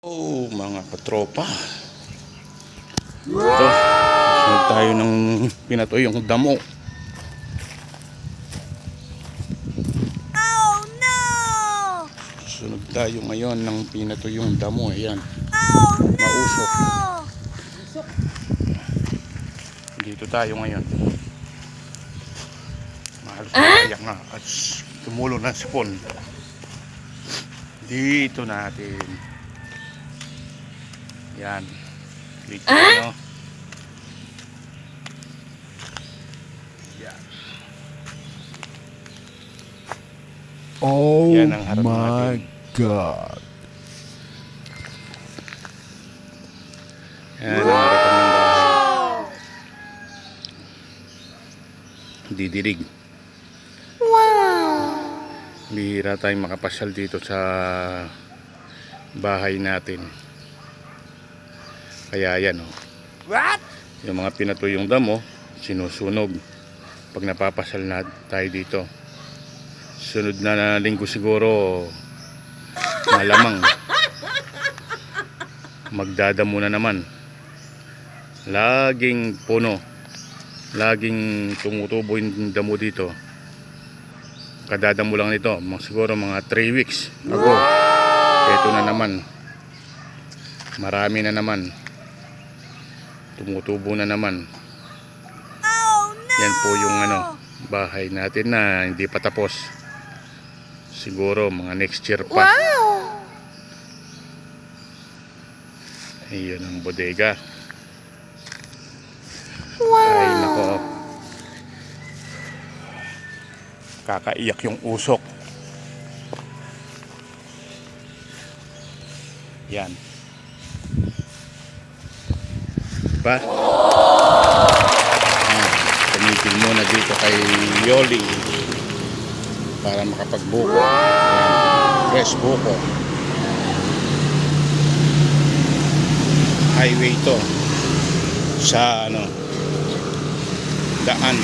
Oh, mga katropa. Ito, sunod tayo ng pinatuyong damo. Oh no! Sunod tayo ngayon ng pinatuyong damo. Ayan, Oh no! mausok. Dito tayo ngayon. Mahal ko kayak na at tumulo ng sipon. Dito natin. Yan. Dito no. Yan. Oh Yan ang harap my natin. God. Yan ang harapan ng bahay. Didirig. Wow! Bihira tayong makapasyal dito sa bahay natin. Kaya yan, oh. What? Yung mga pinatuyong damo sinusunog pag napapasyal na tayo dito. Sunod na linggo siguro malamang magdadamo na naman. Laging puno, laging tumutubo yung damo dito. Kadadamo lang nito siguro mga 3 weeks ago. Ito na naman, marami na naman, tumutubo na naman. Oh no! Yan po yung bahay natin na hindi pa tapos. Siguro mga next year pa. Wow! Ayun ang bodega. Wow! Ay nako, kakaiyak yung usok. Yan. Diba? Tumitin muna dito kay Yoli para makapagbuko. Yan. Fresh buko. Highway to sa daan.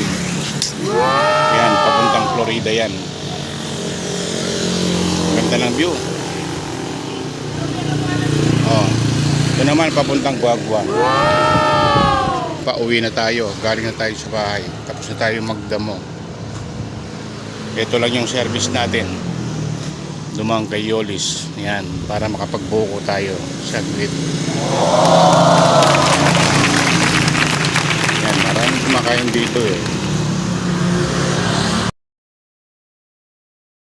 Yan, papuntang Florida yan. Ganda ng view. Oh, ito naman papuntang Guaguan. Pauwi na tayo, galing na tayo sa bahay, tapos na tayo magdamo. Ito lang yung service natin, dumang kay Yolis. Yan, para makapagbuko tayo saglit. Yan, maraming kumakain dito eh.